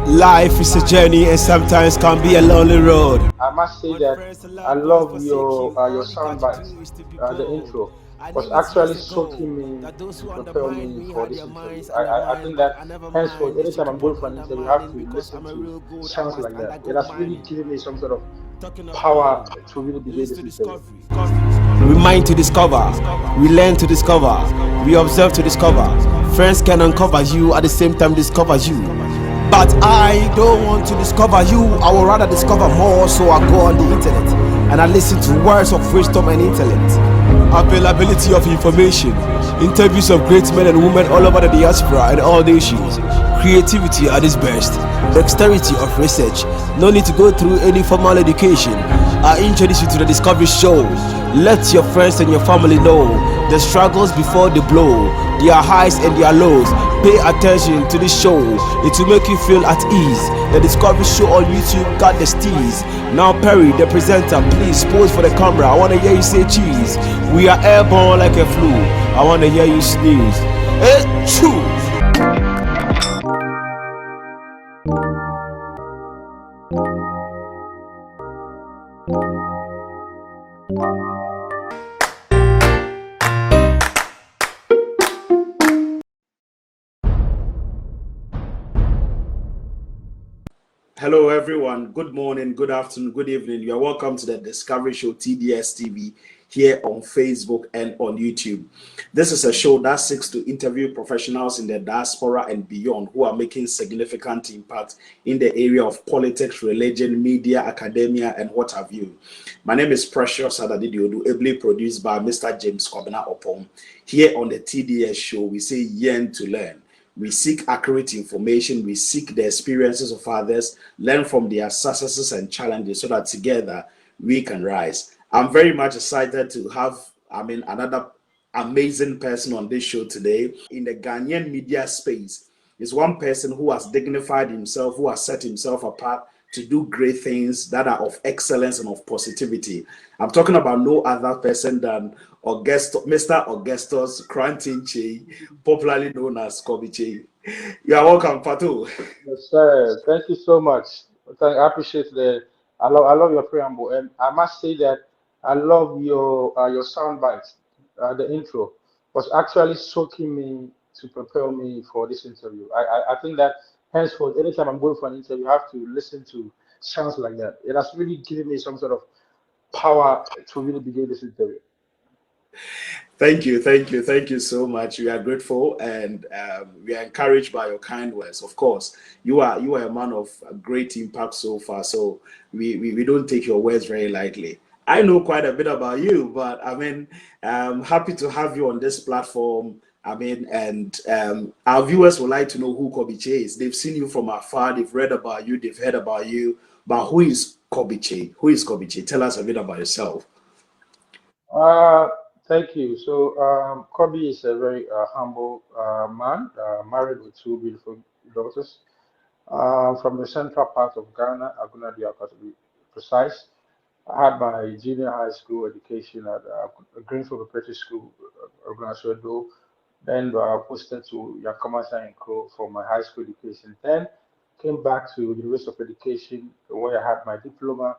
Life is a journey and sometimes can be a lonely road. I must say that I love your sound bites, the intro was actually soaking me to prepare me for this interview. I think that henceforth, anytime I'm going for an interview, I have to listen to sounds like that. It has really given me some sort of power to really begin this interview. We mind to discover, we learn to discover, we observe to discover. Friends can uncover you at the same time discover you. But I don't want to discover you, I would rather discover more, so I go on the internet and I listen to words of wisdom and intellect. Availability of information, interviews of great men and women all over the diaspora and all nations. Creativity at its best, dexterity of research, no need to go through any formal education. I introduce you to the Discovery Show. Let your friends and your family know the struggles before the blow, their highs and their lows. Pay attention to this show, it will make you feel at ease. The Discovery Show on YouTube got the steez. Now Perry, the presenter, please pose for the camera. I wanna hear you say cheese. We are airborne like a flu. I wanna hear you sneeze. True. Hello, everyone. Good morning, good afternoon, good evening. You are welcome to the Discovery Show TDS TV here on Facebook and on YouTube. This is a show that seeks to interview professionals in the diaspora and beyond who are making significant impact in the area of politics, religion, media, academia, and what have you. My name is Precious Adadidiodu, ably produced by Mr. James Kobina Opom. Here on the TDS show, we say yearn to learn. We seek accurate information, we seek the experiences of others, learn from their successes and challenges so that together we can rise. I'm very much excited to have, another amazing person on this show today. In the Ghanaian media space, is one person who has dignified himself, who has set himself apart to do great things that are of excellence and of positivity. I'm talking about no other person than Mr. Augustus Koranteng Kyei, popularly known as Kobby Kyei. You are welcome, Patu. Yes, sir. Thank you so much. I appreciate I love your preamble, and I must say that I love your sound bites, the intro was actually soaking me to prepare me for this interview. I think that henceforth, anytime I'm going for an interview, I have to listen to sounds like that. It has really given me some sort of power to really begin this interview. Thank you so much. We are grateful and we are encouraged by your kind words. Of course, you are a man of great impact so far, so we don't take your words very lightly. I know quite a bit about you, but I'm happy to have you on this platform. And our viewers would like to know who Kobby Kyei is. They've seen you from afar, they've read about you, they've heard about you, but who is Kobby Kyei? Who is Kobby Kyei? Tell us a bit about yourself. Thank you. So, Kobby is a very humble man, married with two beautiful daughters from the central part of Ghana, Aguna Diaka to be precise. I had my junior high school education at Greenfield Preparatory School, Aguna. Then posted to Yakamasa and Crow for my high school education. Then came back to University of Education where I had my diploma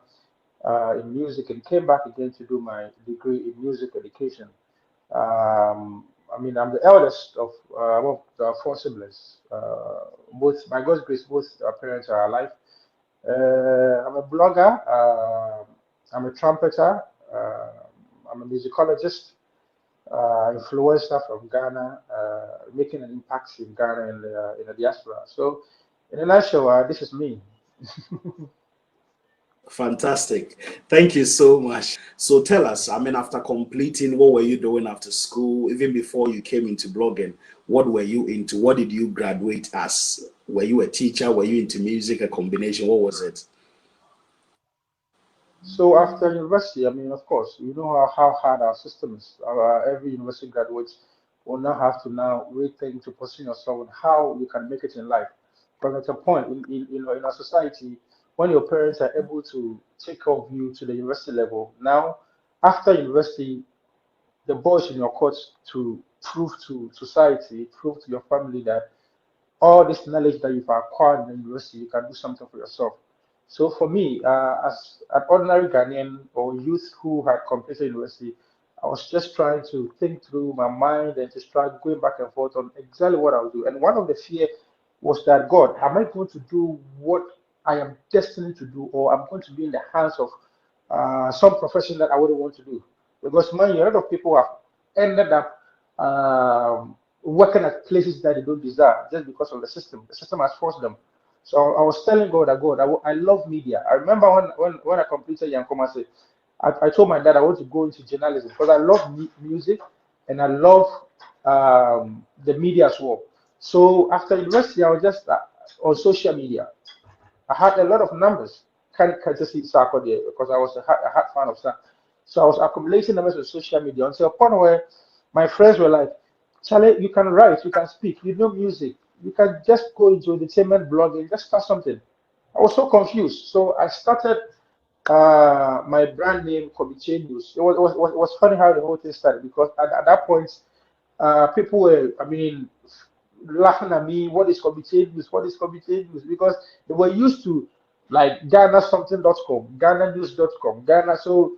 in music and came back again to do my degree in music education. I'm the eldest of four siblings. Both, by God's grace, both parents are alive. I'm a blogger. I'm a trumpeter. I'm a musicologist, influencer from Ghana, making an impact in Ghana and in the diaspora. So, in a nutshell, this is me. Fantastic. Thank you so much. So tell us, after completing, what were you doing after school? Even before you came into blogging, what were you into? What did you graduate as? Were you a teacher? Were you into music? A combination? What was it? So after university, of course, you know how hard our system is. Every university graduate will now have to now rethink to position yourself on how you can make it in life. But at a point in our society, when your parents are able to take care of you to the university level, now after university, the ball is in your court to prove to society, prove to your family that all this knowledge that you've acquired in the university, you can do something for yourself. So for me, as an ordinary Ghanaian or youth who had completed university, I was just trying to think through my mind and just try going back and forth on exactly what I would do. And one of the fear was that, God, am I going to do what I am destined to do, or I'm going to be in the hands of some profession that I wouldn't want to do? Because a lot of people have ended up working at places that they don't deserve just because of the system. The system has forced them. So I was telling God that, God, I love media. I remember when I completed Yankomase, I told my dad I want to go into journalism because I love music and I love the media as well. So after university, I was just on social media. I had a lot of numbers. Can't just see Sako there because I was a hard fan of Sako. So I was accumulating numbers on social media until a point where my friends were like, Charlie, you can write, you can speak, you know music, you can just go into entertainment blogging, just start something. I was so confused. So I started my brand name, Kobby Kyei News. It was funny how the whole thing started because at that point, people were, I mean, laughing at me. What is Kobby Kyei News? What is Kobby Kyei News? Because they were used to like Ghana something.com, Ghana news.com, Ghana. So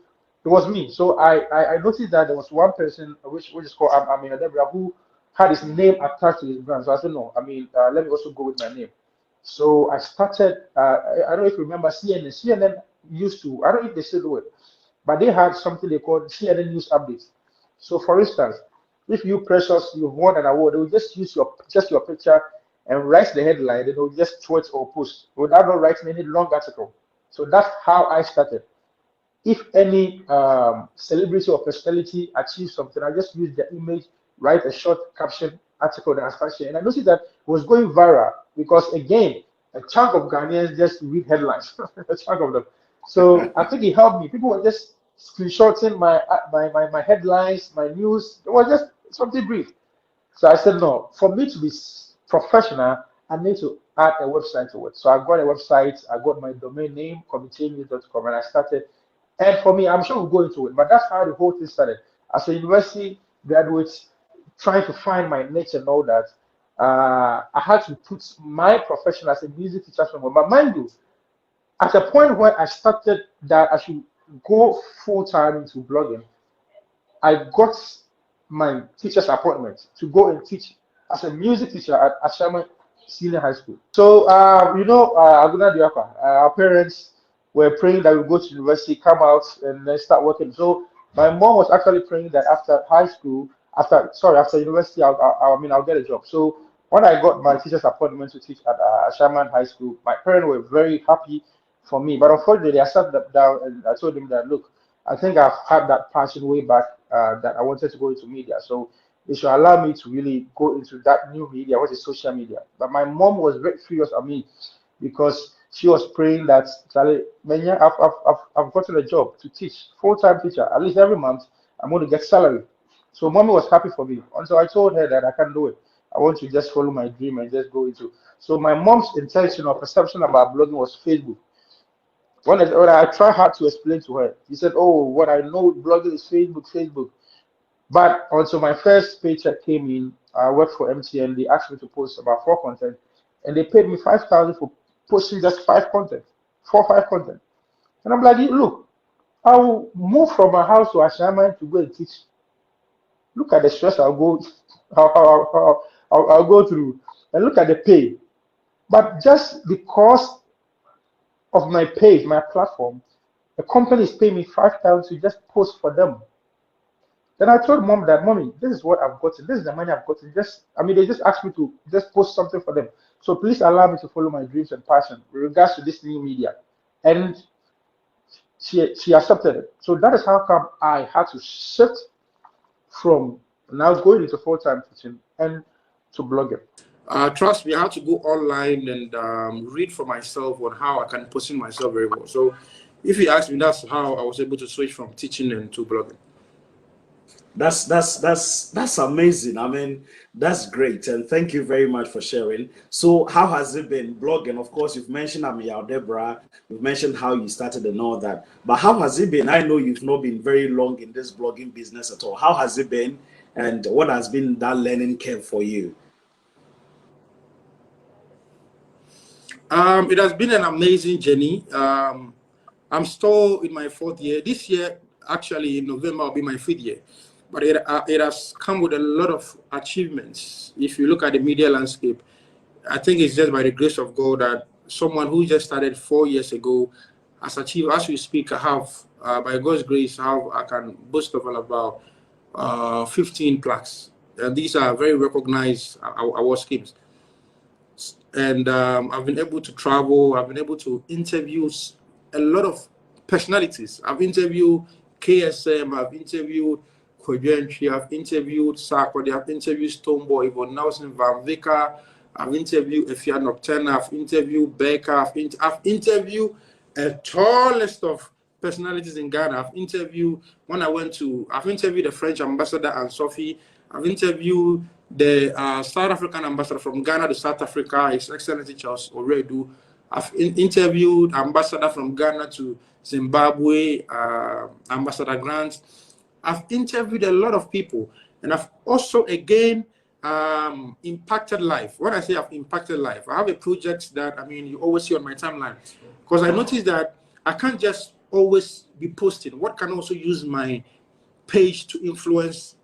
it was me. So I noticed that there was one person which is called Amina Debra who had his name attached to his brand. So I said, no, I mean, let me also go with my name. So I started, I don't know if you remember CNN. CNN used to, I don't know if they still do it, but they had something they called CNN News Updates. So for instance, if you Precious, you've won an award, they will just use your picture and write the headline, and they will just tweet or post without not writing any long article. So that's how I started. If any celebrity or personality achieves something, I just use the image, write a short caption article that I start sharing. And I noticed that it was going viral because again, a chunk of Ghanaians just read headlines, a chunk of them. So I think it helped me. People were just screenshotting my headlines, my news. It was just something brief. So I said, no, for me to be professional, I need to add a website to it. So I got a website, I got my domain name, kobbykyei.com, and I started. And for me, I'm sure we'll go into it, but that's how the whole thing started. As a university graduate, trying to find my niche and all that, I had to put my profession as a music teacher somewhere. But mind you, at the point where I started that I should go full time into blogging, I got my teacher's appointment to go and teach as a music teacher at Ashama Senior High School. So, Aguna Diakwa, our parents were praying that we go to university, come out, and then start working. So, my mom was actually praying that after high school, after university, I'll get a job. So, when I got my teacher's appointment to teach at Ashaman High School, my parents were very happy for me. But unfortunately, I sat down and I told them that, look, I think I've had that passion way back that I wanted to go into media. So they should allow me to really go into that new media, which is social media. But my mom was very furious at me because she was praying that, Charlie, Menya, I've gotten a job to teach, full-time teacher. At least every month, I'm going to get salary. So mommy was happy for me. And so I told her that I can't do it. I want to just follow my dream and just go into. So my mom's intention or perception about blogging was Facebook. When I try hard to explain to her, she said, "Oh, what I know blogging is Facebook, Facebook." But also, my first paycheck came in. I worked for MTN. They asked me to post about 4 content, and they paid me 5,000 for posting just 5 content, 4 5 content. And I'm like, look, I'll move from my house to Ashama to go and teach. Look at the stress I'll go, I'll go through, and look at the pay. But just because of my page, my platform, the company is paying me 5,000 to just post for them. Then I told mom that, mommy, this is what I've gotten. This is the money I've gotten. They just asked me to just post something for them. So please allow me to follow my dreams and passion with regards to this new media. And she accepted it. So that is how come I had to shift from now going into full-time teaching and to blogging. Trust me, I had to go online and read for myself on how I can position myself very well. So if you ask me, that's how I was able to switch from teaching and to blogging. That's amazing. I mean, that's great, and thank you very much for sharing. So how has it been blogging? Of course, you've mentioned Amiya Deborah, you've mentioned how you started and all that, but how has it been? I know you've not been very long in this blogging business at all. How has it been, and what has been that learning curve for you? It has been an amazing journey. I'm still in my 4th year. This year, actually, in November, will be my 5th year. But it has come with a lot of achievements. If you look at the media landscape, I think it's just by the grace of God that someone who just started 4 years ago has achieved. As we speak, I have, by God's grace, I can boast of about 15 plaques. And these are very recognized award schemes. And I've been able to travel. I've been able to interview a lot of personalities. I've interviewed KSM. I've interviewed Kojenchi. I've interviewed Sarkodie. I've interviewed Stonebwoy, Yvonne Nelson, Van Vicker. I've interviewed Efia Nocturna. I've interviewed Becca. I've interviewed a tall list of personalities in Ghana. I've interviewed the French ambassador, and Sophie. I've interviewed the South African ambassador from Ghana to South Africa, His Excellency Charles Oredu. I've interviewed ambassador from Ghana to Zimbabwe, Ambassador Grant. I've interviewed a lot of people, and I've also again impacted life. When I say I've impacted life, I have a project that you always see on my timeline, because I noticed that I can't just always be posting. What can also use my page to influence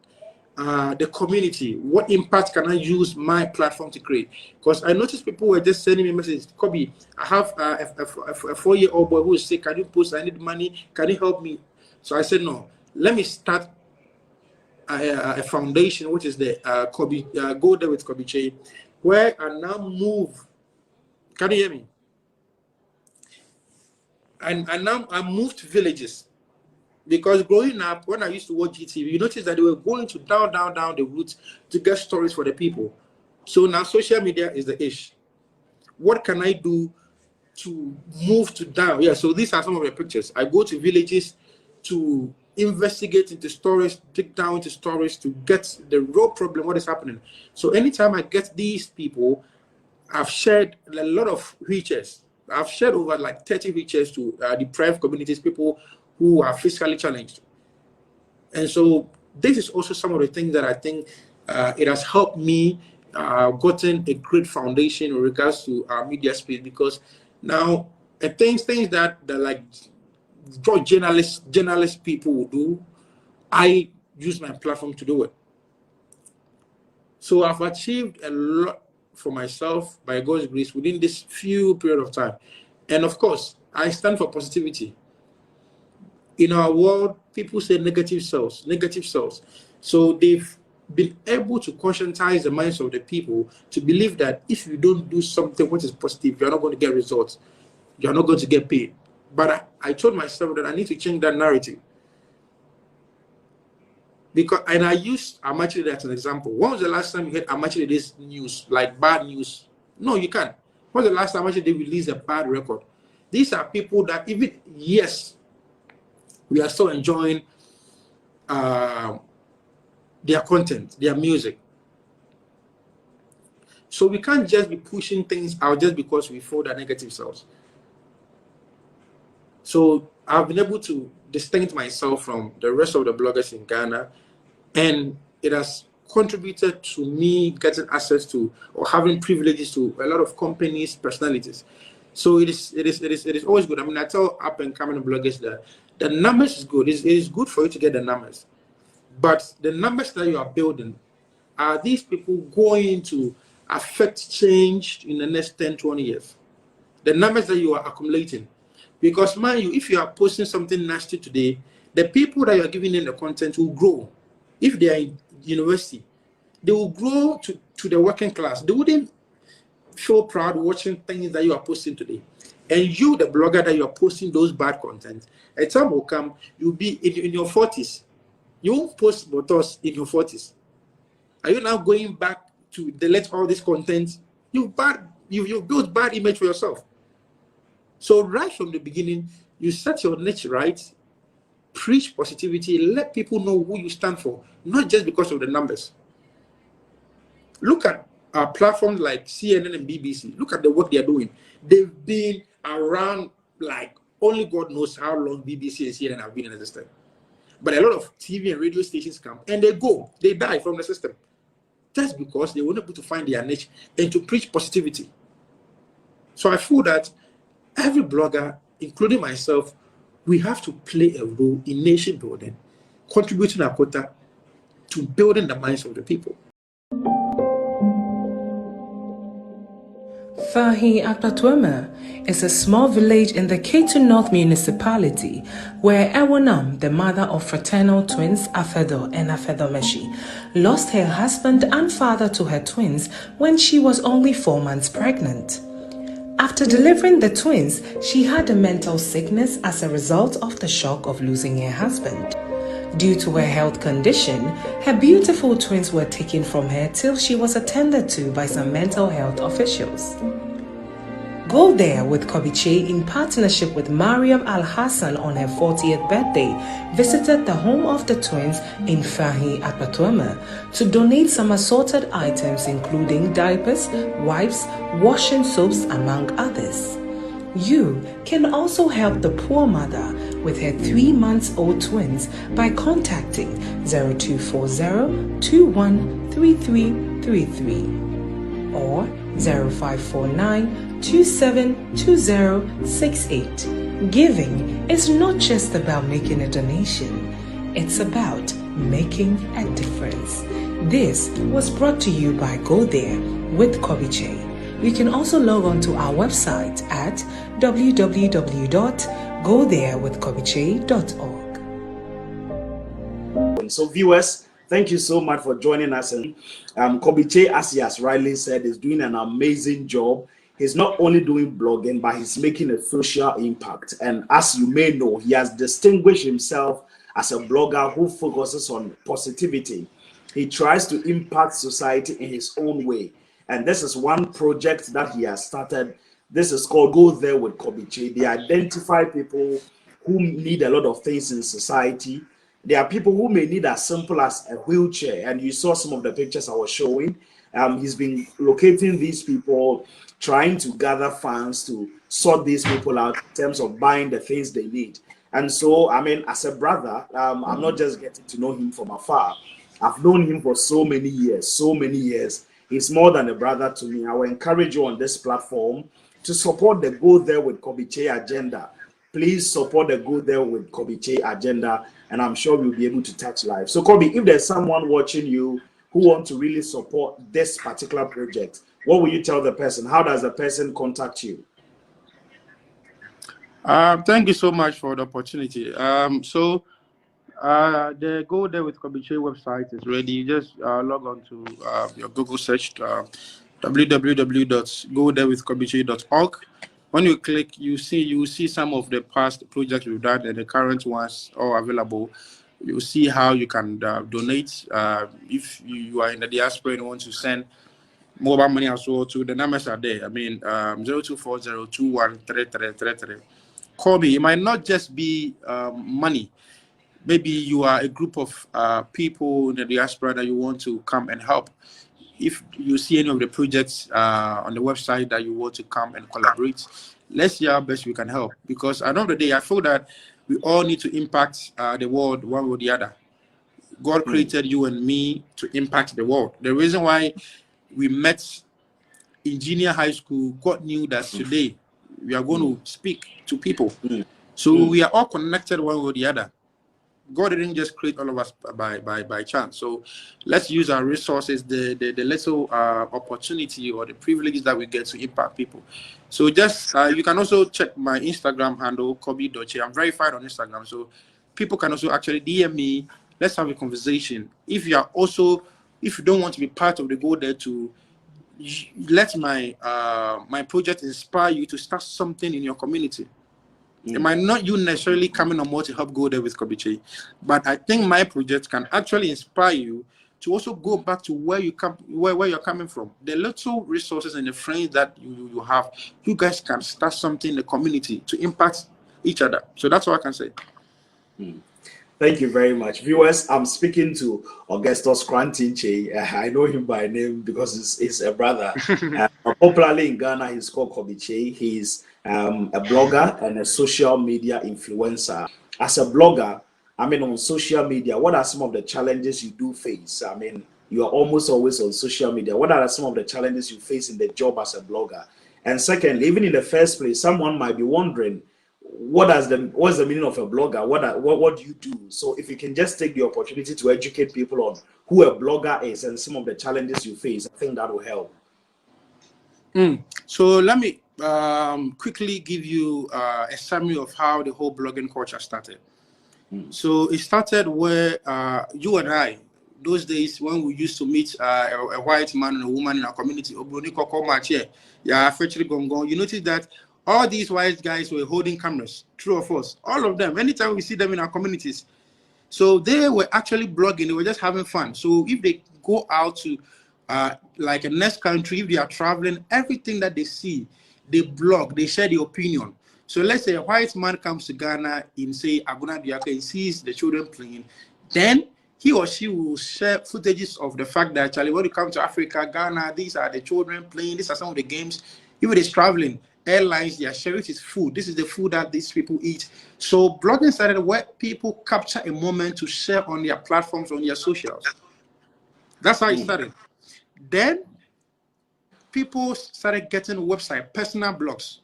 the community? What impact can I use my platform to create? Because I noticed people were just sending me messages. Kobby, I have a 4-year-old boy who is sick. Can you post? I need money. Can you help me? So I said, no, let me start a foundation, which is the Go There with Kobby Kyei, where I now move. Can you hear me? And now I moved to villages. Because growing up, when I used to watch GTV, you notice that they were going to down the route to get stories for the people. So now social media is the ish. What can I do to move to down? Yeah, so these are some of the pictures. I go to villages to investigate into stories, dig down into stories to get the raw problem, what is happening. So anytime I get these people, I've shared a lot of wheelchairs. I've shared over like 30 wheelchairs to deprived communities, people who are physically challenged. And so this is also some of the things that I think it has helped me gotten a great foundation in regards to our media space, because now things that like journalist people will do, I use my platform to do it. So I've achieved a lot for myself by God's grace within this few period of time. And of course, I stand for positivity. In our world, people say negative sells. So they've been able to conscientize the minds of the people to believe that if you don't do something which is positive, you're not going to get results. You're not going to get paid. But I told myself that I need to change that narrative. And I used Amachile as an example. When was the last time you heard Amachile this news, like bad news? No, you can't. When was the last time Amachile they released a bad record? These are people that even, yes, we are still enjoying their content, their music. So we can't just be pushing things out just because we feel that negative selves. So I've been able to distinct myself from the rest of the bloggers in Ghana, and it has contributed to me getting access to or having privileges to a lot of companies, personalities. So it is always good. I mean, I tell up and coming bloggers that the numbers is good. It is good for you to get the numbers, but the numbers that you are building, are these people going to affect change in the next 10, 20 years? The numbers that you are accumulating. Because mind you, if you are posting something nasty today, the people that you are giving them the content will grow. If they are in university, they will grow to the working class. They wouldn't feel proud watching things that you are posting today. And you, the blogger that you are posting those bad content, a time will come, you'll be in your 40s. You won't post botos in your 40s. Are you now going back to delete all this content? You've built bad image for yourself. So right from the beginning, you set your niche right, preach positivity, let people know who you stand for, not just because of the numbers. Look at platforms like CNN and BBC. Look at the work they are doing. They've been around like only God knows how long BBC and CNN have been in the system. But a lot of TV and radio stations come and they die from the system. Just because they were not able to find their niche and to preach positivity. So I feel that every blogger, including myself, we have to play a role in nation building, contributing our quota to building the minds of the people. Fahi Akpatuema is a small village in the Ketu North municipality where Ewonam, the mother of fraternal twins Afedo and Afedomeshi, lost her husband and father to her twins when she was only 4 months pregnant. After delivering the twins, she had a mental sickness as a result of the shock of losing her husband. Due to her health condition, her beautiful twins were taken from her till she was attended to by some mental health officials. Go There with Kobby Kyei, in partnership with Mariam Al Hassan on her 40th birthday, visited the home of the twins in Fahi Akpatuema to donate some assorted items including diapers, wipes, washing soaps, among others. You can also help the poor mother with her 3-month-old twins by contacting 0240-213333 or 0549-272068. Giving is not just about making a donation, it's about making a difference. This was brought to you by Go There with Kobby Kyei. You can also log on to our website at www.godherewithkobbykyei.org. So viewers, thank you so much for joining us. And Kobby Kyei, as he has rightly said, is doing an amazing job. He's not only doing blogging, but he's making a social impact. And as you may know, he has distinguished himself as a blogger who focuses on positivity. He tries to impact society in his own way. And this is one project that he has started. This is called Go There with Kobby Kyei. They identify people who need a lot of things in society. There are people who may need as simple as a wheelchair. And you saw some of the pictures I was showing. He's been locating these people, trying to gather funds to sort these people out in terms of buying the things they need. And so, I mean, as a brother, I'm not just getting to know him from afar. I've known him for so many years. He's more than a brother to me. I will encourage you on this platform to support the Go There with Kobby Kyei agenda. Please support the Go There with Kobby Kyei agenda, and I'm sure we'll be able to touch lives. So, Kobby, if there's someone watching you who want to really support this particular project, what will you tell the person? How does the person contact you? Thank you so much for the opportunity. The Go There with Kobby Kyei website is ready. You just log on to your Google search, www.godherewithkobbykyei.org. When you click, you see some of the past projects we've done and the current ones all available. You see how you can donate. If you are in the diaspora and want to send mobile money as well to, the numbers are there. I mean, 0240213333. Call me. It might not just be money. Maybe you are a group of people in the diaspora that you want to come and help. If you see any of the projects on the website that you want to come and collaborate, let's see how best we can help. Because at the end of the day, I feel that we all need to impact the world one way or the other. God created you and me to impact the world. The reason why we met in junior high school, God knew that today we are going to speak to people. So we are all connected one way or the other. God didn't just create all of us by chance. So let's use our resources, the little opportunity or the privileges that we get to impact people. So just you can also check my Instagram handle, Kobby.Kyei. I'm verified on Instagram, so people can also actually DM me. Let's have a conversation. If you don't want to be part of the Go There, to let my project inspire you to start something in your community. It might not you necessarily coming on board to help Go There with Kobby Kyei, but I think my project can actually inspire you to also go back to where you come, where you're coming from. The little resources and the friends that you have, you guys can start something in the community to impact each other. So that's all I can say. Thank you very much. Viewers, I'm speaking to Augustus Koranteng Kyei. I know him by name because he's a brother. Popularly in Ghana, he's called Kobby Kyei. He's a blogger and a social media influencer. As a blogger, I mean, on social media, what are some of the challenges you do face? I mean, you are almost always on social media. What are some of the challenges you face in the job as a blogger? And second, even in the first place, someone might be wondering, what's the meaning of a blogger? What do you do? So if you can just take the opportunity to educate people on who a blogger is and some of the challenges you face, I think that will help. So let me quickly give you a summary of how the whole blogging culture started. So it started where you and I, those days when we used to meet a white man and a woman in our community, you notice that all these white guys were holding cameras, true or false, all of them, anytime we see them in our communities. So they were actually blogging, they were just having fun. So if they go out to like a next country, if they are traveling, everything that they see, they blog, they share the opinion. So let's say a white man comes to Ghana in, say, Aguna Diaka, and sees the children playing, then he or she will share footages of the fact that, actually, when you come to Africa, Ghana, these are the children playing, these are some of the games. If it is traveling, airlines, they are sharing his food. This is the food that these people eat. So blogging started where people capture a moment to share on their platforms, on their socials. That's how it started. Then people started getting website, personal blogs.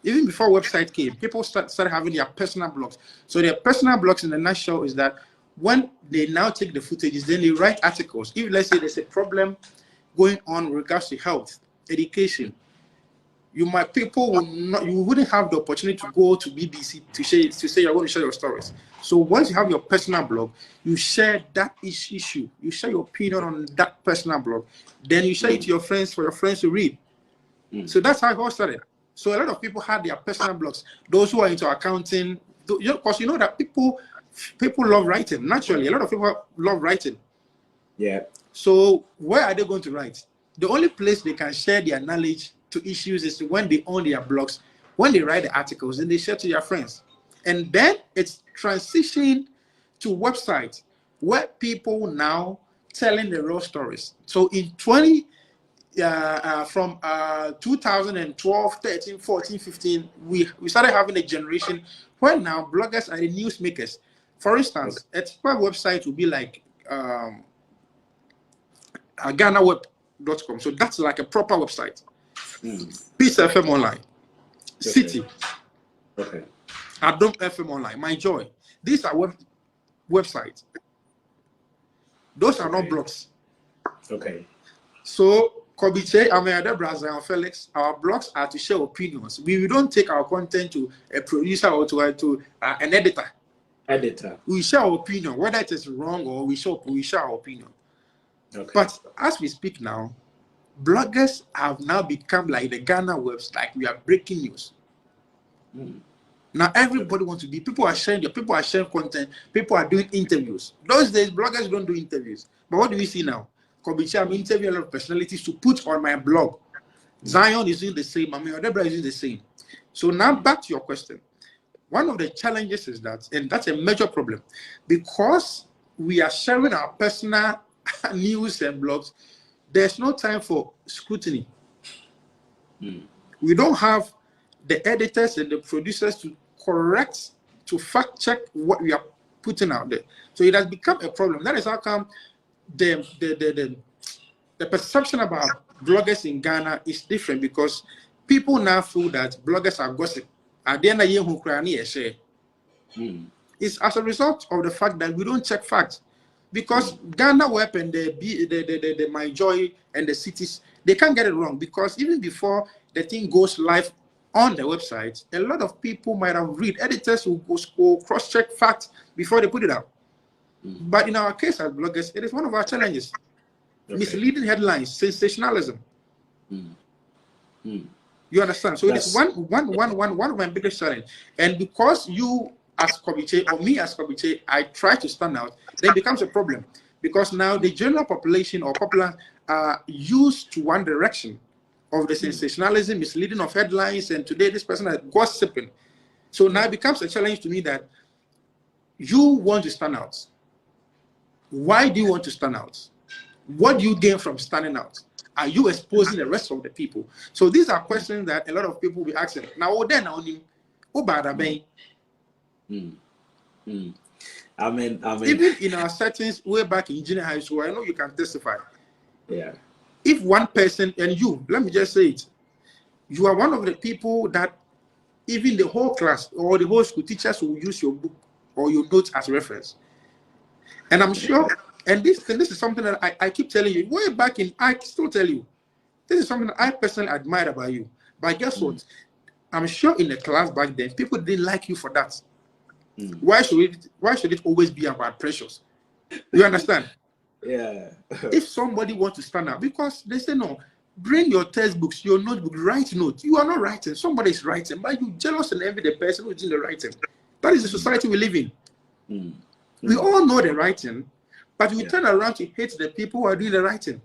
Even before website came, people started having their personal blogs. So their personal blogs in the nutshell is that when they now take the footages, then they write articles. If let's say there's a problem going on with regards to health, education, you wouldn't have the opportunity to go to BBC to say you're going to share your stories. So once you have your personal blog, you share that issue, you share your opinion on that personal blog, then you share it to your friends for your friends to read. So that's how it all started. So a lot of people had their personal blogs. Those who are into accounting, because you know that people love writing. Naturally, a lot of people love writing. Yeah. So where are they going to write? The only place they can share their knowledge to issues is when they own their blogs. When they write the articles, then they share to their friends. And then it's transitioned to websites where people now telling the real stories. So in from 2012, 13, 14, 15, we started having a generation where now bloggers are the newsmakers. For instance, a typical website would be like GhanaWeb.com. So that's like a proper website. Peace FM Online, City, Adom FM Online, My Joy. These are websites. Those are not blogs. So Kobby Kyei, Amayada Brazil, and Felix, our blogs are to share opinions. We don't take our content to a producer or to an editor. We share our opinion, whether it is wrong or we share our opinion. But as we speak now, bloggers have now become like the Ghana webs, like we are breaking news. Now everybody wants to be, people are sharing content, people are doing interviews. Those days, bloggers don't do interviews. But what do we see now? Kobby Kyei, I'm interviewing a lot of personalities to put on my blog. Zion is doing the same, Debra is doing the same. So now back to your question. One of the challenges is that, and that's a major problem, because we are sharing our personal news and blogs, there's no time for scrutiny. We don't have the editors and the producers to correct, to fact check what we are putting out there. So it has become a problem. That is how come the perception about bloggers in Ghana is different, because people now feel that bloggers are gossip. At the end of the year, it's as a result of the fact that we don't check facts. Because Ghana Web and the My Joy and the cities, they can't get it wrong, because even before the thing goes live on the website, a lot of people might have read, editors will go cross-check facts before they put it out. But in our case as bloggers, it is one of our challenges. Misleading headlines, sensationalism. You understand? So it is one of my biggest challenges. And because you as Kobby Kyei or me as Kobby Kyei, I try to stand out, then it becomes a problem. Because now the general population or popular are used to one direction of the sensationalism, misleading of headlines, and today this person is gossiping. So now it becomes a challenge to me that you want to stand out. Why do you want to stand out? What do you gain from standing out? Are you exposing the rest of the people? So these are questions that a lot of people will be asking. Now, then, I mean, even in our settings way back in junior high school, I know you can testify. Yeah. If one person, and you, let me just say it, you are one of the people that even the whole class or the whole school teachers will use your book or your notes as reference. And I'm sure, and this is something that I keep telling you, way back in, I still tell you, this is something that I personally admire about you. But guess what? I'm sure in the class back then, people didn't like you for that. Why should it always be about precious? You understand? Yeah. If somebody wants to stand out, because they say no, bring your textbooks, your notebook, write notes. You are not writing, somebody is writing, but you jealous and envy the person who's in the writing. That is the society we live in. We all know the writing, but we turn around to hate the people who are doing the writing.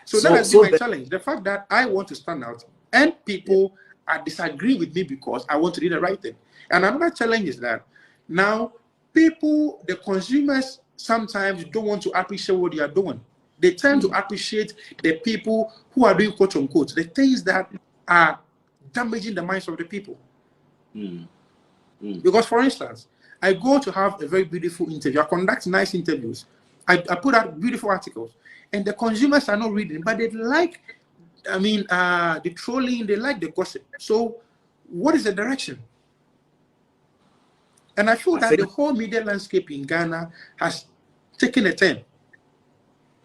So that has been my challenge. The fact that I want to stand out and people are disagree with me because I want to do the right thing. And another challenge is that now people, the consumers, sometimes don't want to appreciate what you are doing. They tend to appreciate the people who are doing quote unquote the things that are damaging the minds of the people. Because, for instance, I go to have a very beautiful interview. I conduct nice interviews. I put out beautiful articles, and the consumers are not reading, but they like, the trolling, they like the gossip. So, what is the direction? And I feel that the whole media landscape in Ghana has taken a turn.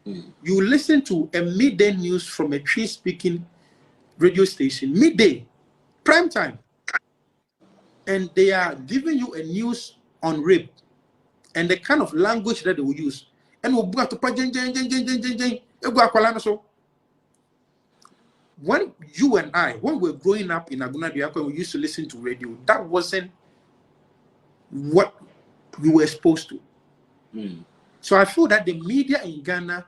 You listen to a midday news from a tree-speaking radio station, midday, prime time, and they are giving you a news on rape and the kind of language that they will use. And we'll go to when you and I, when we were growing up in Aguna, we used to listen to radio. That wasn't what we were exposed to. So I feel that the media in Ghana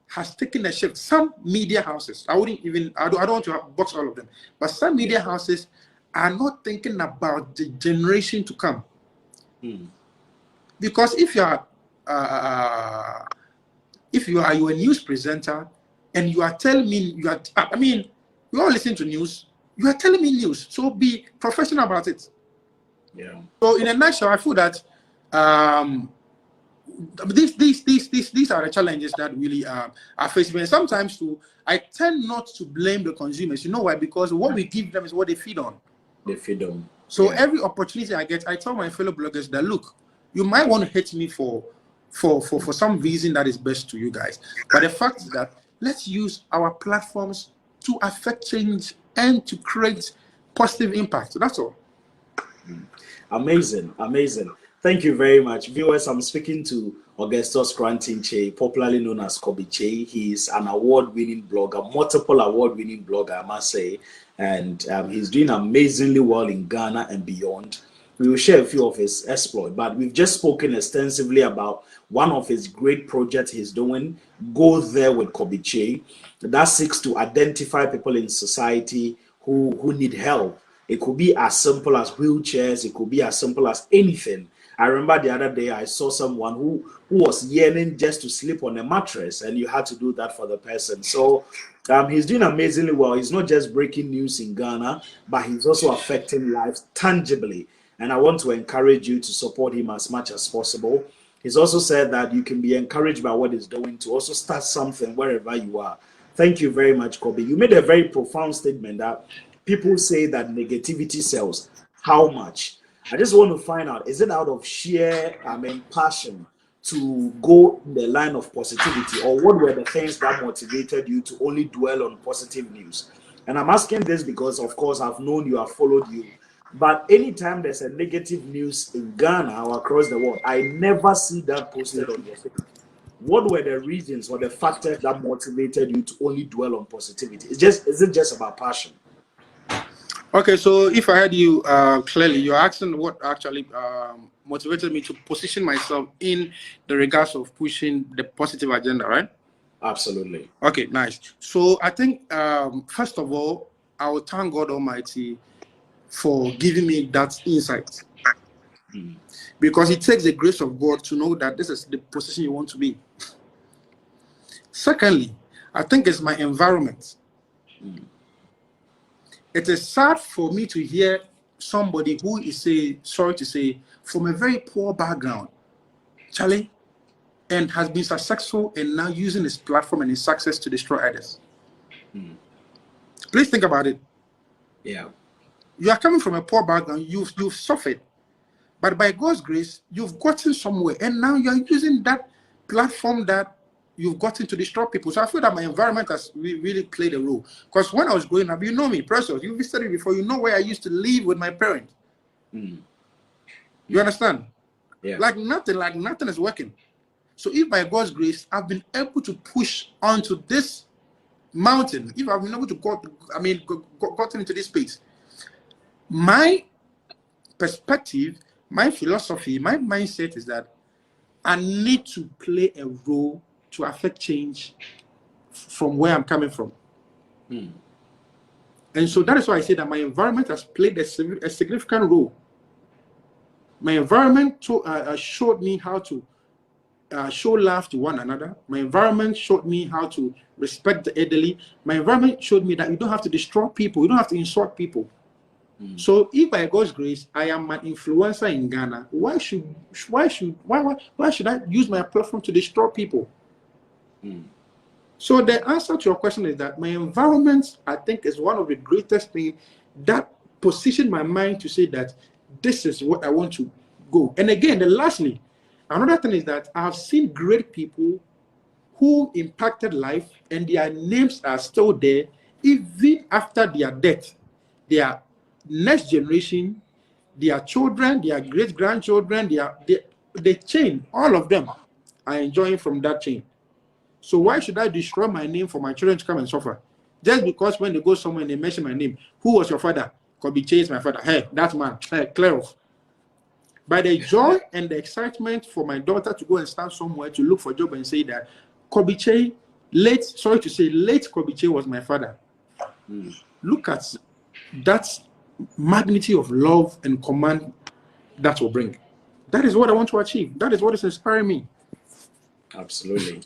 has taken a shift. Some media houses, I don't want to box all of them, but some media houses are not thinking about the generation to come. Because if you are you're a news presenter and you are telling me we all listen to news, you are telling me news, so be professional about it. So in a nutshell, I feel that these are the challenges that really are facing. And sometimes too, I tend not to blame the consumers. You know why? Because what we give them is what they feed on. So every opportunity I get, I tell my fellow bloggers that look, you might want to hate me for some reason that is best to you guys. But the fact is that let's use our platforms to affect change and to create positive impact. So that's all. Amazing. Thank you very much. Viewers, I'm speaking to Augustus Koranteng Kyei, popularly known as Kobby Kyei. He's an award-winning blogger, multiple award-winning blogger, I must say. And he's doing amazingly well in Ghana and beyond. We will share a few of his exploits, but we've just spoken extensively about one of his great projects he's doing, Go There with Kobby Kyei, that seeks to identify people in society who need help. It could be as simple as wheelchairs, it could be as simple as anything. I remember the other day I saw someone who was yearning just to sleep on a mattress, and you had to do that for the person. So he's doing amazingly well. He's not just breaking news in Ghana, but he's also affecting lives tangibly. And I want to encourage you to support him as much as possible. He's also said that you can be encouraged by what he's doing to also start something wherever you are. Thank you very much, Kobby. You made a very profound statement that people say that negativity sells. How much? I just want to find out, is it out of sheer passion to go in the line of positivity, or what were the things that motivated you to only dwell on positive news? And I'm asking this because, of course, I've known you, I've followed you. But anytime there's a negative news in Ghana or across the world, I never see that posted on your page. What were the reasons or the factors that motivated you to only dwell on positivity? Is it just about passion? Okay, so if I heard you clearly, you're asking what actually motivated me to position myself in the regards of pushing the positive agenda, right? Absolutely. Okay, nice. So I think, first of all, I will thank God Almighty for giving me that insight. Because it takes the grace of God to know that this is the position you want to be. Secondly, I think it's my environment. It is sad for me to hear somebody who is, sorry to say, from a very poor background, Charlie, and has been successful and now using his platform and his success to destroy others. Please think about it. Yeah. You are coming from a poor background. You've suffered, but by God's grace, you've gotten somewhere, and now you are using that platform that you've gotten to destroy people. So I feel that my environment has really played a role. Because when I was growing up, you know me, Precious, you've visited me before. You know where I used to live with my parents. You understand? Yeah. Like nothing is working. So if by God's grace, I've been able to push onto this mountain, if I've been able to gotten into this space, my perspective, my philosophy, my mindset is that I need to play a role to affect change from where I'm coming from. And so that is why I say that my environment has played a significant role. My environment showed me how to show love to one another. My environment showed me how to respect the elderly. My environment showed me that you don't have to destroy people. You don't have to insult people. So if by God's grace I am an influencer in Ghana, why should I use my platform to destroy people? So the answer to your question is that my environment, I think, is one of the greatest things that position my mind to say that this is what I want to go. And again, lastly, another thing is that I have seen great people who impacted life and their names are still there even after their death. Their next generation, their children, their great-grandchildren, the chain, all of them are enjoying from that chain. So why should I destroy my name for my children to come and suffer? Just because when they go somewhere and they mention my name, who was your father? Kobby Kyei is my father. Hey, that man. Hey, clear off. By the joy and the excitement for my daughter to go and stand somewhere to look for a job and say that Kobby Kyei, late Kobby Kyei was my father. Look at that magnitude of love and command that will bring. That is what I want to achieve. That is what is inspiring me. Absolutely.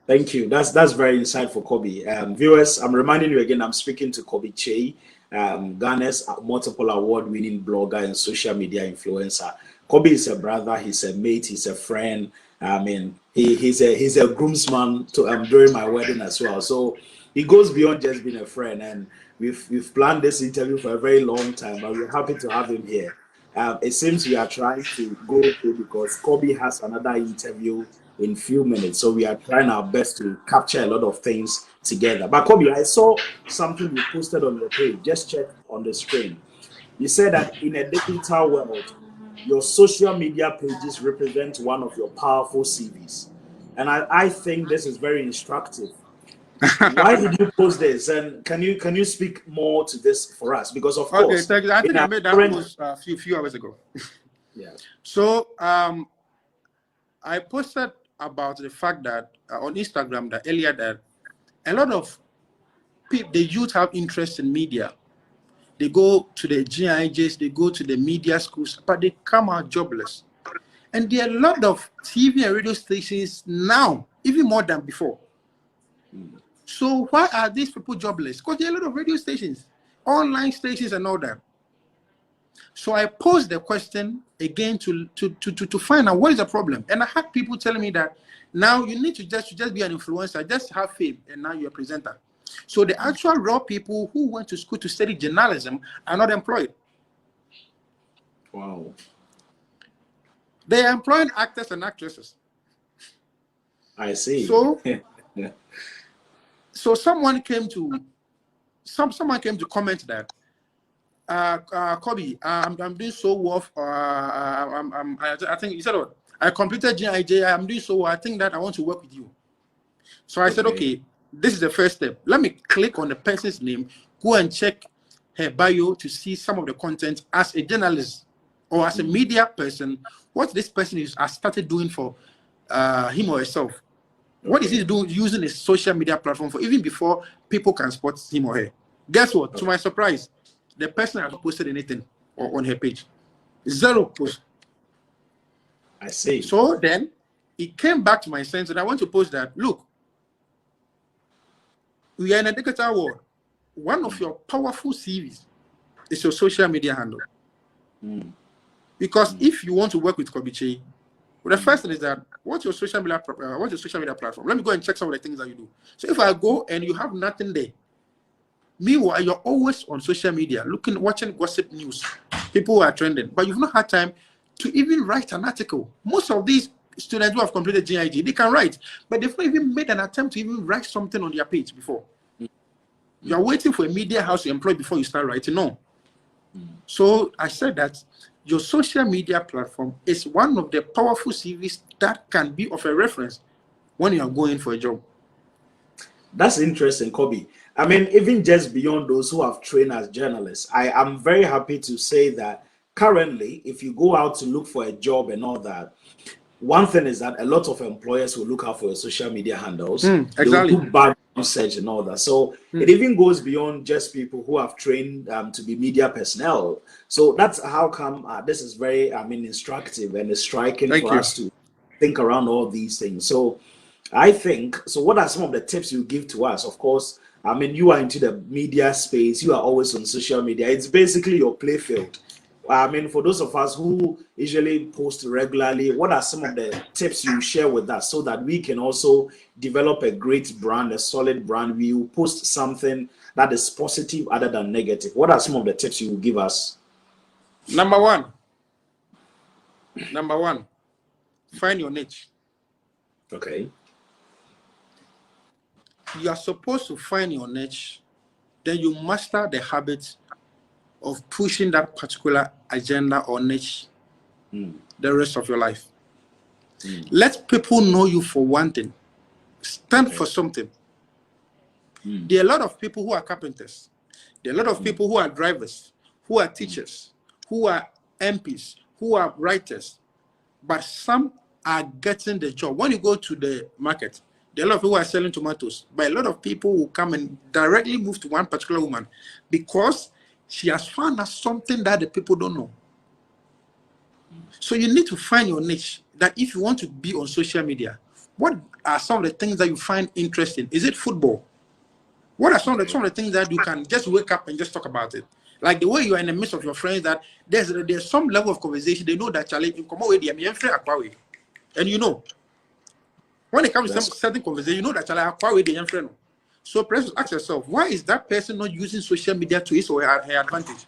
Thank you. That's very insightful, Kobby. Viewers, I'm reminding you again, I'm speaking to Kobby Kyei, Ghana's multiple award-winning blogger and social media influencer. Kobby is a brother, he's a mate, he's a friend. I mean, he's a groomsman during my wedding as well. So he goes beyond just being a friend. And we've planned this interview for a very long time, but we're happy to have him here. It seems we are trying to go through because Kobby has another interview in a few minutes, so we are trying our best to capture a lot of things together. But Kobby, I saw something you posted on your page. Just check on the screen. You said that in a digital world, your social media pages represent one of your powerful CVs, and I think this is very instructive. Why did you post this? And can you speak more to this for us? Because of course, thank you. I think I made that post a few hours ago. Yeah. So I posted about the fact that on Instagram that earlier that a lot of people, the youth, have interest in media. They go to the GIJs, they go to the media schools, but they come out jobless. And there are a lot of TV and radio stations now, even more than before. So why are these people jobless? Because there are a lot of radio stations, online stations and all that. So I posed the question again to find out what is the problem. And I had people telling me that now you need to just be an influencer, just have fame, and now you're a presenter. So the actual raw people who went to school to study journalism are not employed. Wow. They are employing actors and actresses. I see. So, so someone came to comment that Kobby, I'm doing so well. I think you said what? I completed GIJ. I'm doing so well. I think that I want to work with you. So I said, okay, this is the first step. Let me click on the person's name, go and check her bio to see some of the content as a journalist or as a media person. What this person has started doing for him or herself. What is he doing using a social media platform for even before people can spot him or her? Guess what? To my surprise, the person has not posted anything on her page. Zero post. I see. So then it came back to my sense and I want to post that, look, we are in a digital world. One of your powerful CVs is your social media handle. Because if you want to work with Kobby Kyei, well, the first thing is that what's your social media platform? Let me go and check some of the things that you do. So if I go and you have nothing there, Meanwhile, you're always on social media, watching gossip news, people who are trending, but you've not had time to even write an article. Most of these students who have completed GIG, they can write, but they've not even made an attempt to even write something on their page before. You're waiting for a media house to employ before you start writing. No. So I said that your social media platform is one of the powerful CVs that can be of a reference when you are going for a job. That's interesting, Kobby. I mean, even just beyond those who have trained as journalists, I am very happy to say that currently, if you go out to look for a job and all that, one thing is that a lot of employers will look out for your social media handles. Exactly. They will do bad research and all that. So it even goes beyond just people who have trained to be media personnel. So that's how come this is very, instructive and it's striking for us to think around all these things. So I think, so what are some of the tips you give to us? Of course, I mean, you are into the media space. You are always on social media. It's basically your playfield. I mean, for those of us who usually post regularly, what are some of the tips you share with us so that we can also develop a great brand, a solid brand? We will post something that is positive other than negative. What are some of the tips you will give us? Number one, find your niche. Okay. You are supposed to find your niche, then you master the habit of pushing that particular agenda or niche the rest of your life. Let people know you for one thing. Stand for something. There are a lot of people who are carpenters. There are a lot of people who are drivers, who are teachers, who are MPs, who are writers, but some are getting the job. When you go to the market, there are a lot of people who are selling tomatoes, but a lot of people will come and directly move to one particular woman because she has found out something that the people don't know. So you need to find your niche. That if you want to be on social media, what are some of the things that you find interesting? Is it football? What are some of the things that you can just wake up and just talk about it? Like the way you are in the midst of your friends, that there's some level of conversation. They know that Charlie, you come away, and you know, when it comes to some certain conversation, you know that Charlie, so perhaps ask yourself, why is that person not using social media to his or her advantage?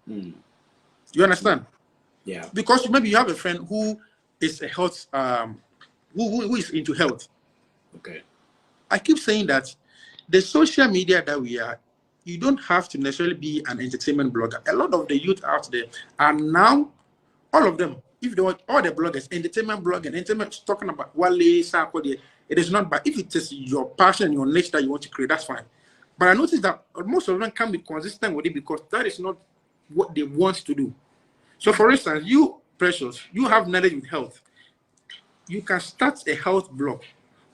You understand? Yeah. Because maybe you have a friend who is a health, who is into health. Okay. I keep saying that the social media that we are, you don't have to necessarily be an entertainment blogger. A lot of the youth out there are now, all of them, if they want all the bloggers, entertainment blogging, entertainment talking about Wale, Sarko, it is not bad. If it is your passion and your niche that you want to create, that's fine. But I noticed that most of them can't be consistent with it because that is not what they want to do. So, for instance, you, Precious, you have knowledge with health. You can start a health blog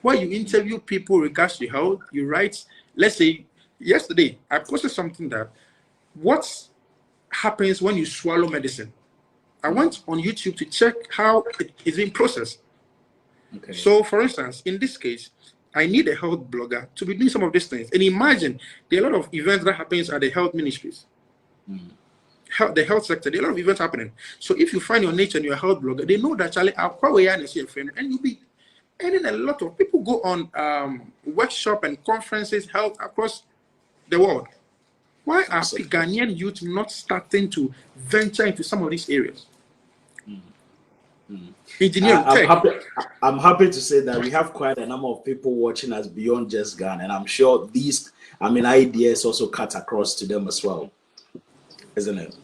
where you interview people regards to health. You write, let's say, yesterday, I posted something that what happens when you swallow medicine. I went on YouTube to check how it is being processed. Okay. So, for instance, in this case, I need a health blogger to be doing some of these things. And imagine there are a lot of events that happens at the health ministries, the health sector. There are a lot of events happening. So, if you find your niche and you're a health blogger, they know that Charlie, and you'll be earning a lot of people go on workshop and conferences held across the world. Why are Ghanaian youth not starting to venture into some of these areas? Engineering, I'm happy to say that we have quite a number of people watching us beyond just Ghana, and I'm sure these, ideas also cut across to them as well, isn't it?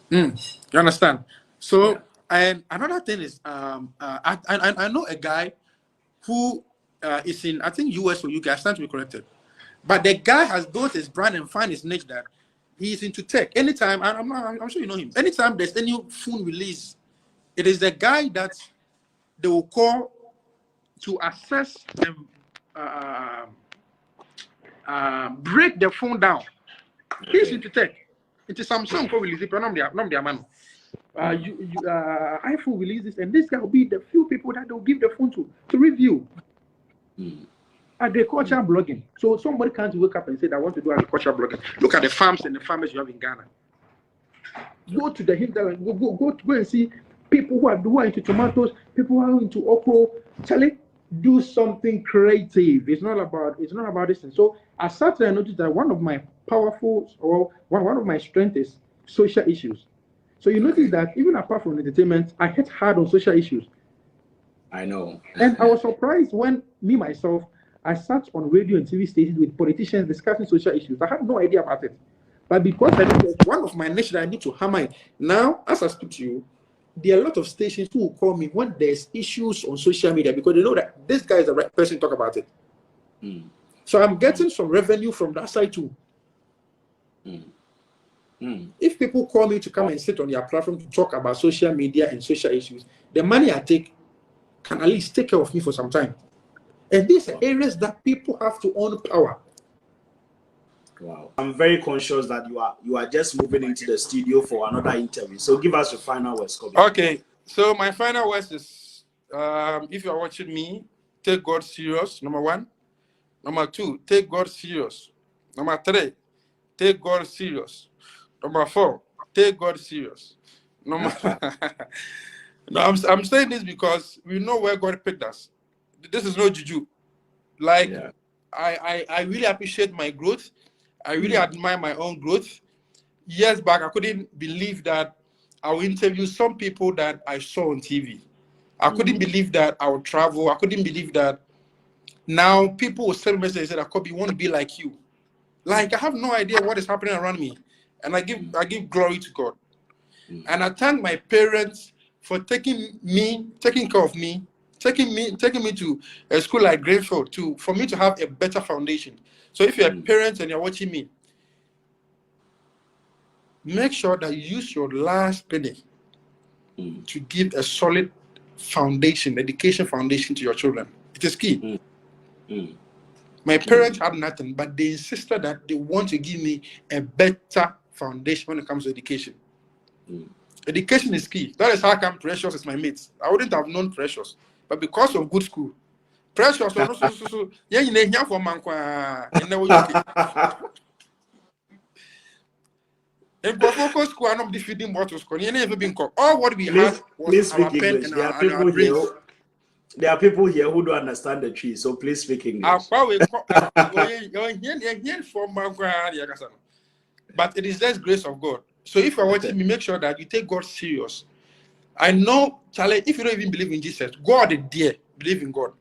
You understand? So, and another thing is, I know a guy who is in, I think, US or UK. I stand to be corrected. But the guy has built his brand and find his niche that he's into tech. Anytime, I'm sure you know him. Anytime there's any phone release, it is the guy that they will call to assess and break the phone down. Okay. He's into tech. It is Samsung for release it, but not their man. iPhone releases, and this guy will be the few people that they'll give the phone to review. Agricultural blogging. So somebody can't wake up and say, I want to do agricultural blogging. Look at the farms and the farmers you have in Ghana. Go to the hinterland, go and see people who are into tomatoes, people who are into okra. Charlie, do something creative. It's not about this thing. So I sat there and noticed that one of my one of my strengths is social issues. So you notice that even apart from entertainment, I hit hard on social issues. I know. And I was surprised when myself, I sat on radio and TV stations with politicians discussing social issues. I had no idea about it. But because I know one of my niche that I need to hammer it. Now, as I speak to you, there are a lot of stations who will call me when there's issues on social media because they know that this guy is the right person to talk about it. So I'm getting some revenue from that side too. If people call me to come and sit on their platform to talk about social media and social issues, the money I take can at least take care of me for some time. And these are areas that people have to own power. Wow. I'm very conscious that you are just moving into the studio for another interview. So give us your final words, Kobby. Okay. So my final words is, if you are watching me, take God serious, number 1. Number 2, take God serious. Number 3, take God serious. Number 4, take God serious. No, I'm saying this because we know where God picked us. This is no juju. Like, yeah. I really appreciate my growth. I really admire my own growth. Years back, I couldn't believe that I would interview some people that I saw on TV. I couldn't believe that I would travel. I couldn't believe that now people will send messages that Kobby want to be like you. Like, I have no idea what is happening around me. And I give glory to God. And I thank my parents for taking care of me, taking me to a school like Greenfield for me to have a better foundation. So if you're a parent and you're watching me, make sure that you use your last penny to give a solid foundation, education foundation to your children. It is key. My parents had nothing, but they insisted that they want to give me a better foundation when it comes to education. Education is key. That is how come Precious is my mate. I wouldn't have known Precious, but because of good school. Precious, yeah, you know, for Manqua, and now in focus school, I'm not defeating bottles. You never been called. All what we had was our pen and our brains. There are people here who don't understand the tree, so please speak English. But it is just grace of God. So if you're watching me, make sure that you take God serious. I know, Charlie, if you don't even believe in Jesus, God is there. Believe in God.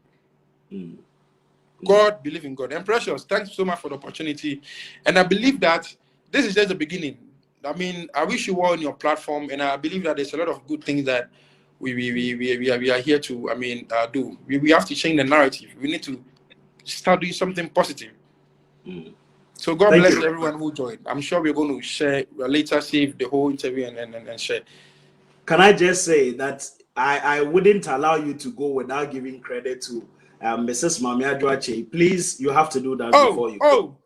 God, believe in God. And Precious, thanks so much for the opportunity. And I believe that this is just the beginning. I mean, I wish you were on your platform, and I believe that there's a lot of good things that we are here to, do. We have to change the narrative. We need to start doing something positive. So God bless everyone who joined. I'm sure we're going to share, later save the whole interview and share. Can I just say that I wouldn't allow you to go without giving credit to Mrs. Mami Adwache. Please, you have to do that before you go.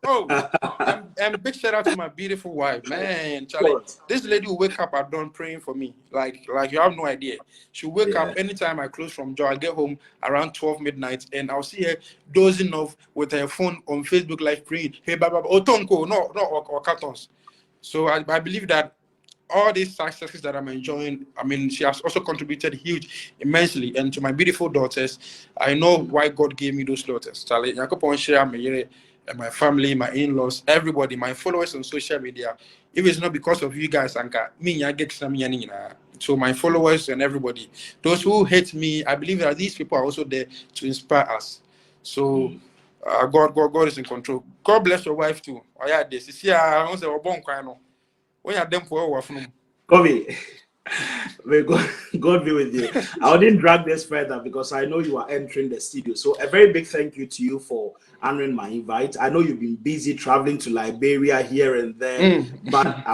And big shout out to my beautiful wife, man. Charlie, this lady will wake up at dawn praying for me. Like you have no idea. She'll wake up anytime I close from job. I get home around 12 midnight, and I'll see her dozing off with her phone on Facebook Live praying. Hey, Baba, Otonko, or cartons. So I believe that all these successes that I'm enjoying, she has also contributed immensely. And to my beautiful daughters, I know why God gave me those daughters. Charlie, and my family, my in-laws, everybody, my followers on social media. If it's not because of you guys, so my followers and everybody, those who hate me, I believe that these people are also there to inspire us. So God is in control. God bless your wife too. Oh yeah, this is when you're done for Kobby, may God be with you. I wouldn't drag this further because I know you are entering the studio. So a very big thank you to you for honoring my invite. I know you've been busy traveling to Liberia here and there, but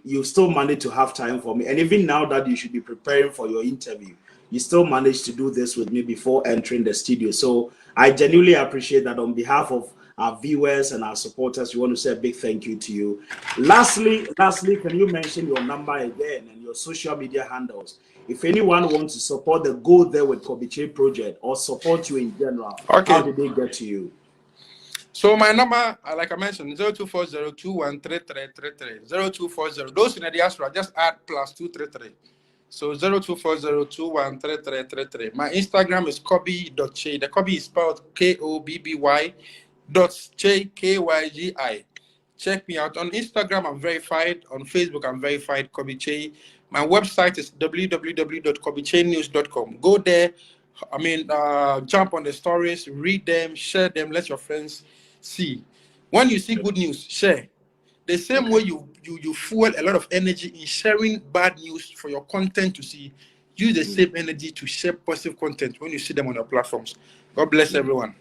you still managed to have time for me. And even now that you should be preparing for your interview, you still managed to do this with me before entering the studio. So I genuinely appreciate that. On behalf of our viewers and our supporters, we want to say a big thank you to you. Lastly, can you mention your number again and your social media handles? If anyone wants to support the Go There with Kobby Kyei project or support you in general, how did they get to you? So my number, like I mentioned, 0240213333. 0240. Those in the diaspora, just add +233. So 0240213333. My Instagram is Kobby.Kyei. The Kobby is spelled Kobby. Kyei. Check me out on Instagram. I'm verified. On Facebook, I'm verified. Kobby Kyei. My website is www.kobbykyeinews.com. Go there. Jump on the stories, read them, share them, let your friends see. When you see good news, share. The same way you fuel a lot of energy in sharing bad news for your content to see, use the same energy to share positive content when you see them on your platforms. God bless everyone.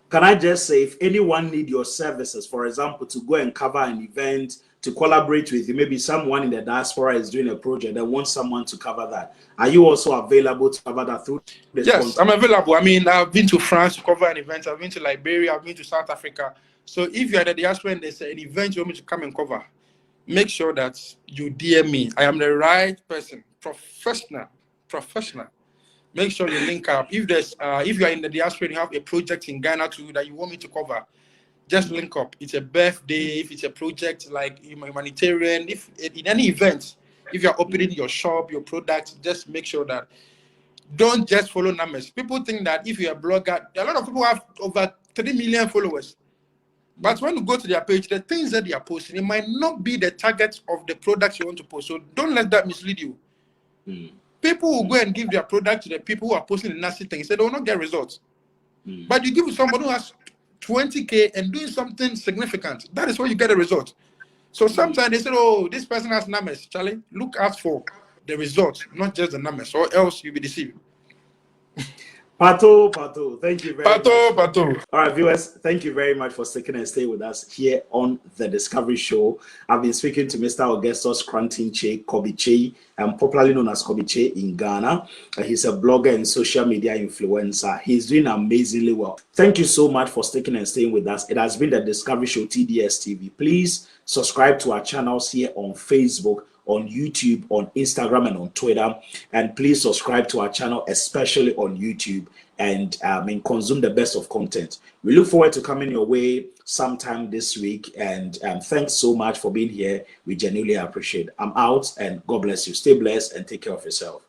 Can I just say, if anyone need your services, for example, to go and cover an event, to collaborate with you, maybe someone in the diaspora is doing a project that wants someone to cover that, are you also available to cover that through this Yes, content? I'm available. I've been to France to cover an event. I've been to Liberia. I've been to South Africa. So if you're at the diaspora and there's an event you want me to come and cover, make sure that you DM me. I am the right person, professional. Make sure you link up. If you are in the diaspora and you have a project in Ghana too that you want me to cover, just link up. It's a birthday, if it's a project like humanitarian, if in any event, if you're opening your shop, your product, just make sure that don't just follow numbers. People think that if you're a blogger, a lot of people have over 3 million followers. But when you go to their page, the things that they are posting, it might not be the target of the products you want to post. So don't let that mislead you. People will go and give their product to the people who are posting the nasty things. They will not get results. But you give it somebody who has 20K and doing something significant. That is where you get a result. So sometimes they say, oh, this person has numbers. Charlie, look out for the results, not just the numbers, or else you'll be deceived. Pato, thank you very much. Pato. All right, viewers, thank you very much for sticking and staying with us here on The Discovery Show. I've been speaking to Mr. Augustus Koranteng Kyei, Kobby Kyei, popularly known as Kobby Kyei in Ghana. He's a blogger and social media influencer. He's doing amazingly well. Thank you so much for sticking and staying with us. It has been The Discovery Show, TDS TV. Please subscribe to our channels here on Facebook, on YouTube, on Instagram, and on Twitter. And please subscribe to our channel, especially on YouTube, and consume the best of content. We look forward to coming your way sometime this week. And thanks so much for being here. We genuinely appreciate it. I'm out, and God bless you. Stay blessed and take care of yourself.